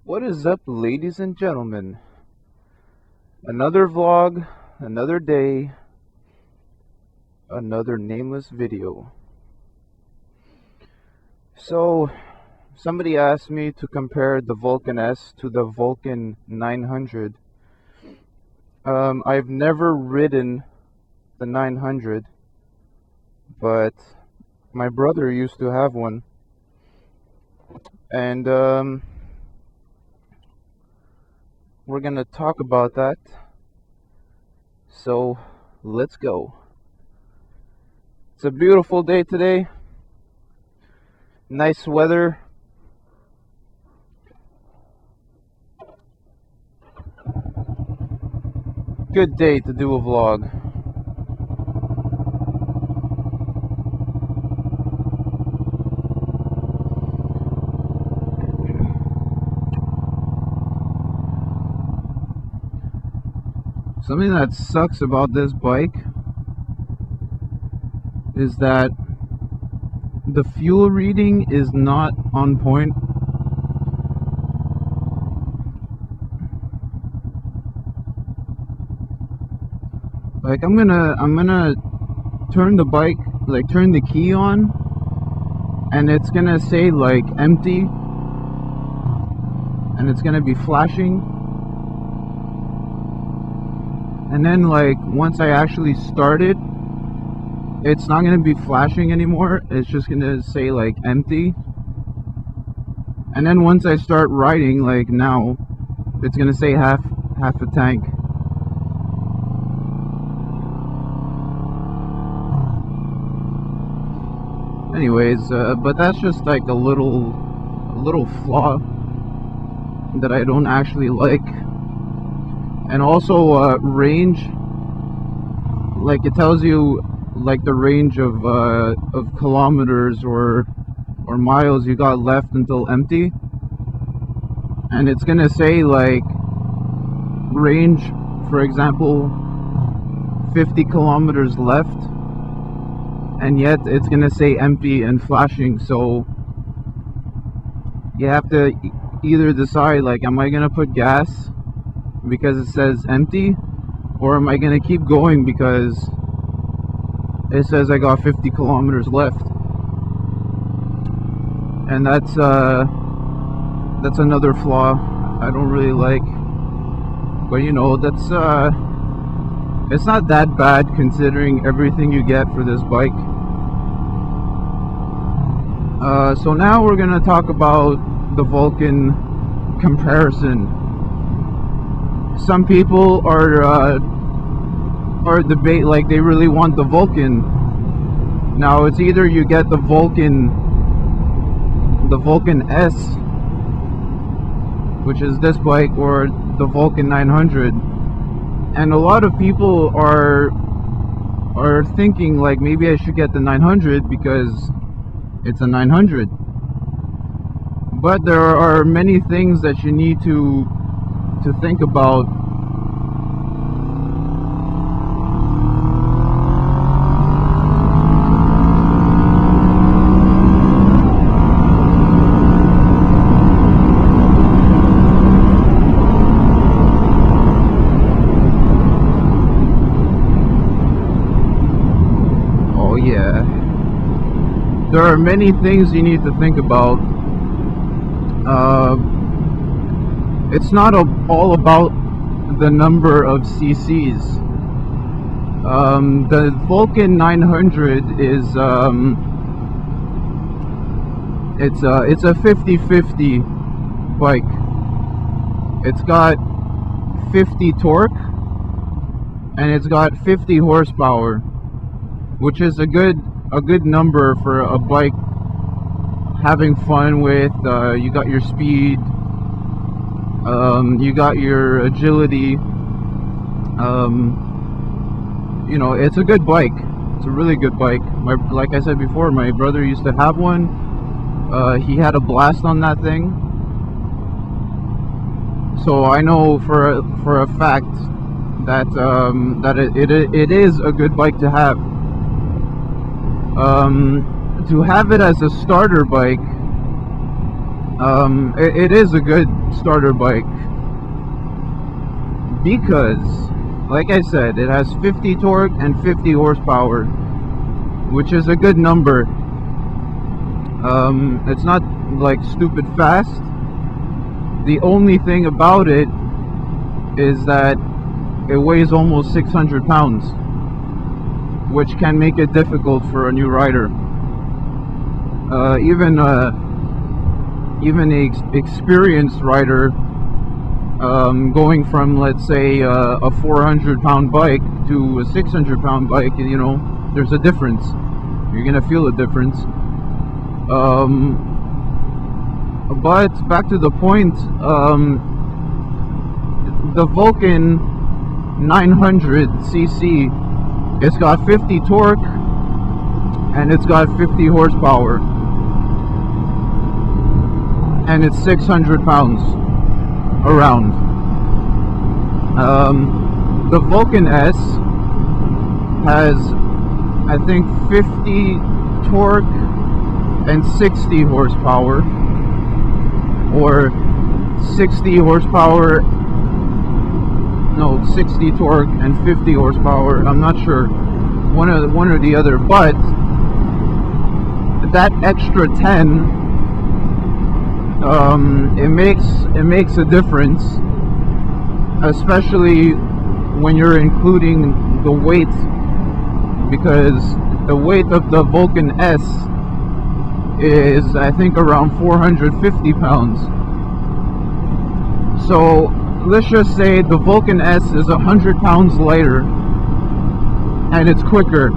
What is up, ladies and gentlemen? Another vlog, another day, another nameless video. So, somebody asked me to compare the Vulcan S to the Vulcan 900. I've never ridden the 900, but my brother used to have one. And we're gonna talk about that. So let's go. It's a beautiful day today. Nice weather. Good day to do a vlog. Something that sucks about this bike is that the fuel reading is not on point. Like I'm gonna turn the bike, like turn the key on, and it's gonna say like empty, and it's gonna be flashing. And then like once I actually start it, it's not gonna be flashing anymore. It's just gonna say like empty. And then once I start riding, like now, it's gonna say half a tank. Anyways, but that's just like a little flaw that I don't actually like. And also range, like it tells you like the range of kilometers or miles you got left until empty, and it's gonna say like range, for example, 50 kilometers left, and yet it's gonna say empty and flashing. So you have to either decide, like, am I gonna put gas because it says empty, or am I gonna keep going because it says I got 50 kilometers left? And that's another flaw I don't really like. But you know, that's it's not that bad considering everything you get for this bike. So now we're gonna talk about the Vulcan Comparison. Some people are debate, like they really want the Vulcan. Now it's either you get the Vulcan S, which is this bike, or the Vulcan 900. And a lot of people are thinking like maybe I should get the 900 because it's a 900. But there are many things that you need to think about. Oh yeah, there are many things you need to think about. It's not all about the number of cc's. The Vulcan 900 is it's a 50-50 bike. It's got 50 torque and it's got 50 horsepower, which is a good number for a bike having fun with. You got your speed, you got your agility. You know, it's a good bike. It's a really good bike. Like I said before, my brother used to have one. He had a blast on that thing. So I know for a fact that it is a good bike to have. To have it as a starter bike It is a good starter bike because, like I said, it has 50 torque and 50 horsepower, which is a good number. It's not like stupid fast. The only thing about it is that it weighs almost 600 pounds, which can make it difficult for a new rider. Even an experienced rider, going from, let's say, a 400-pound bike to a 600-pound bike, you know, there's a difference. You're gonna feel a difference. But back to the point, the Vulcan 900cc, it's got 50 torque and it's got 50 horsepower, and it's 600 pounds around. The Vulcan S has, I think, 50 torque and 60 horsepower, or 60 horsepower, no, 60 torque and 50 horsepower. I'm not sure, one or the other, but that extra 10, it makes a difference, especially when you're including the weight, because the weight of the Vulcan S is, I think, around 450 pounds. So let's just say the Vulcan S is 100 pounds lighter and it's quicker,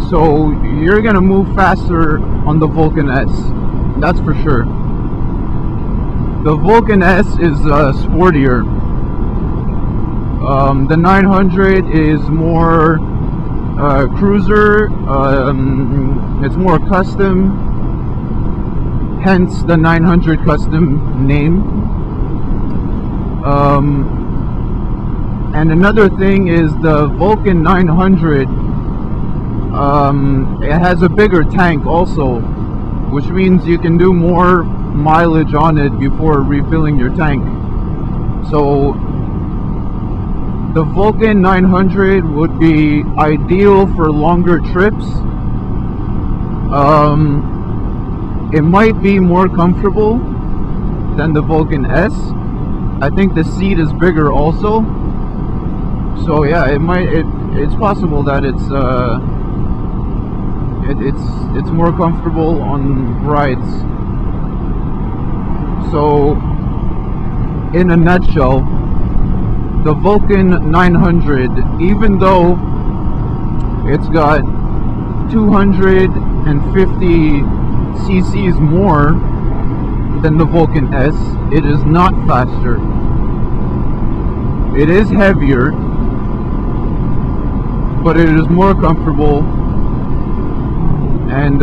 so you're gonna move faster on the Vulcan S, that's for sure. The Vulcan S is sportier. The 900 is more cruiser, it's more custom, hence the 900 custom name. And another thing is the Vulcan 900, it has a bigger tank also, which means you can do more mileage on it before refilling your tank. So the Vulcan 900 would be ideal for longer trips. It might be more comfortable than the Vulcan S. I think the seat is bigger also. So yeah, it's possible that it's more comfortable on rides. So in a nutshell, the Vulcan 900, even though it's got 250 cc's more than the Vulcan S, it is not faster. It is heavier, but it is more comfortable, and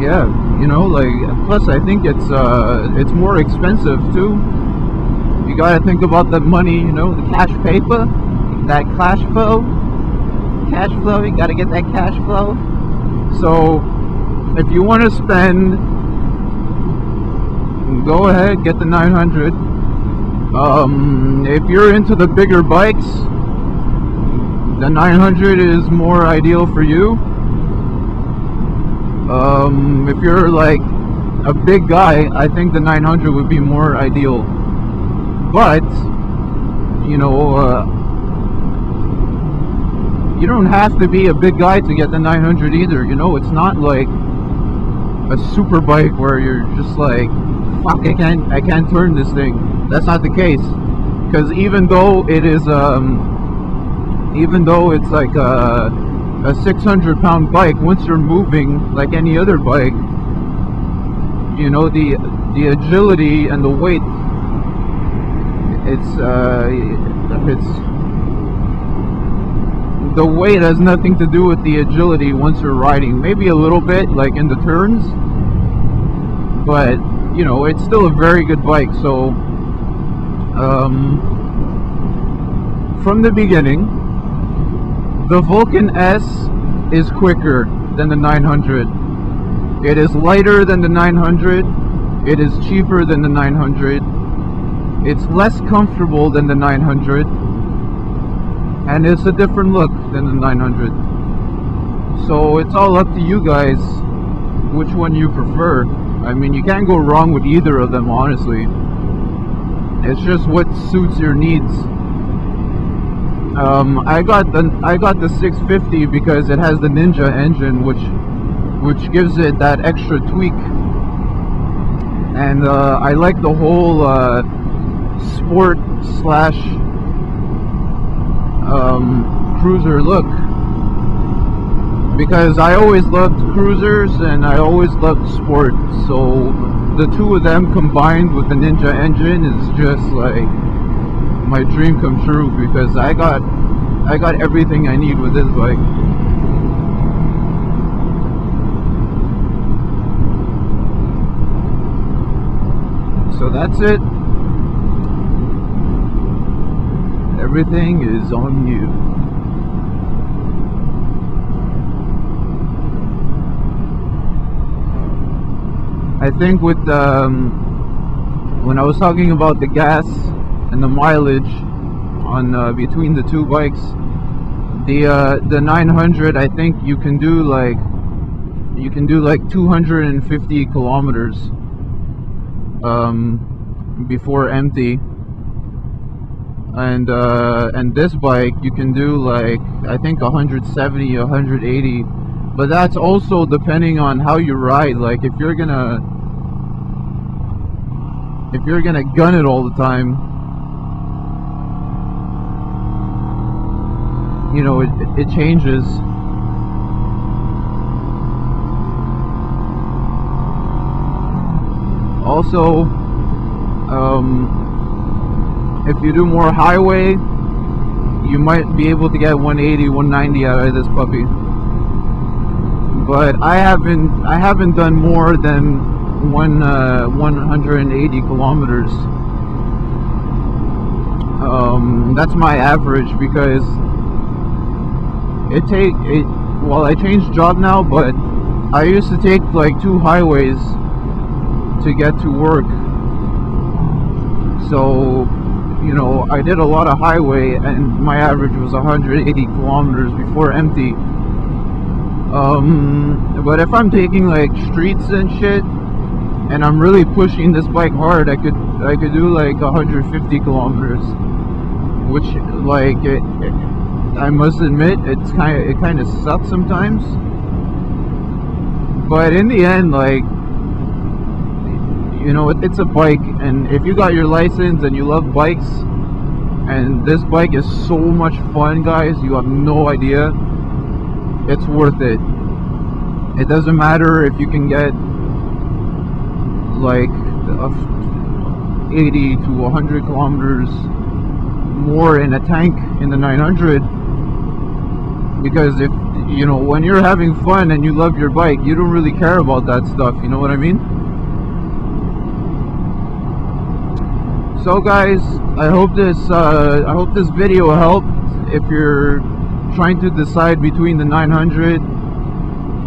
yeah, you know, like, plus I think it's more expensive too. You gotta think about the money, you know, the cash paper, that cash flow, you gotta get that cash flow. So if you want to spend, go ahead, get the 900. If you're into the bigger bikes, the 900 is more ideal for you. If you're like a big guy, I think the 900 would be more ideal. But, you know, you don't have to be a big guy to get the 900 either. You know, it's not like a super bike where you're just like, fuck, I can't turn this thing. That's not the case, because even though it is even though it's like a 600-pound bike, once you're moving like any other bike, you know, the agility and the weight, it's the weight has nothing to do with the agility once you're riding. Maybe a little bit, like in the turns, but you know, it's still a very good bike. So from the beginning, the Vulcan S is quicker than the 900. It is lighter than the 900. It is cheaper than the 900. It's less comfortable than the 900. And it's a different look than the 900. So it's all up to you guys which one you prefer. I mean, you can't go wrong with either of them, honestly. It's just what suits your needs. I got the 650 because it has the Ninja engine, which gives it that extra tweak, and I like the whole sport slash cruiser look, because I always loved cruisers and I always loved sport. So the two of them combined with the Ninja engine is just like my dream come true, because I got everything I need with this bike. So that's it. Everything is on you. I think with when I was talking about the gas and the mileage on between the two bikes, the 900, I think you can do like 250 kilometers before empty, and this bike you can do like I think 170, 180, but that's also depending on how you ride. Like if you're gonna gun it all the time, you know, it changes. Also, if you do more highway, you might be able to get 180, 190 out of this puppy. But I haven't done more than 180 kilometers. That's my average, because well, I changed job now, but I used to take like 2 highways to get to work. So, you know, I did a lot of highway, and my average was 180 kilometers before empty. But if I'm taking like streets and shit, and I'm really pushing this bike hard, I could do like 150 kilometers, which, like, I must admit, it kind of sucks sometimes. But in the end, like, you know, it's a bike, and if you got your license and you love bikes, and this bike is so much fun, guys, you have no idea. It's worth it. It doesn't matter if you can get like 80 to 100 kilometers more in a tank in the 900, because if, you know, when you're having fun and you love your bike, you don't really care about that stuff, you know what I mean? So guys, I hope this video helped if you're trying to decide between the 900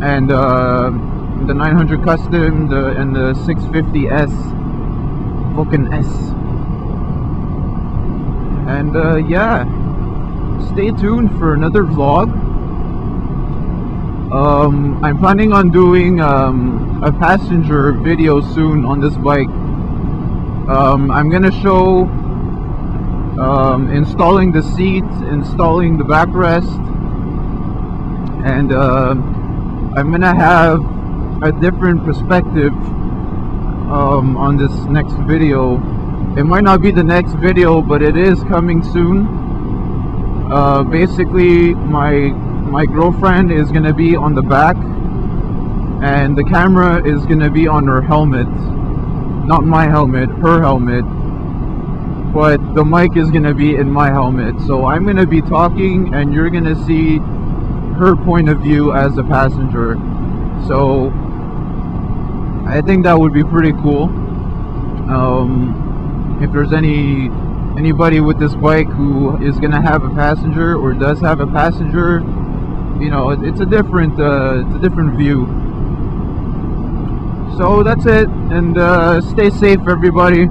and the 900 Custom and the 650S Vulcan S. And yeah, stay tuned for another vlog. I'm planning on doing a passenger video soon on this bike. I'm gonna show installing the seat, installing the backrest, and I'm gonna have a different perspective on this next video. It might not be the next video, but it is coming soon. Basically, my girlfriend is gonna be on the back, and the camera is gonna be on her helmet. Not my helmet, her helmet, but the mic is gonna be in my helmet. So I'm gonna be talking, and you're gonna see her point of view as a passenger. So I think that would be pretty cool. If there's anybody with this bike who is gonna have a passenger or does have a passenger, you know, it's a different view. So that's it, and stay safe, everybody.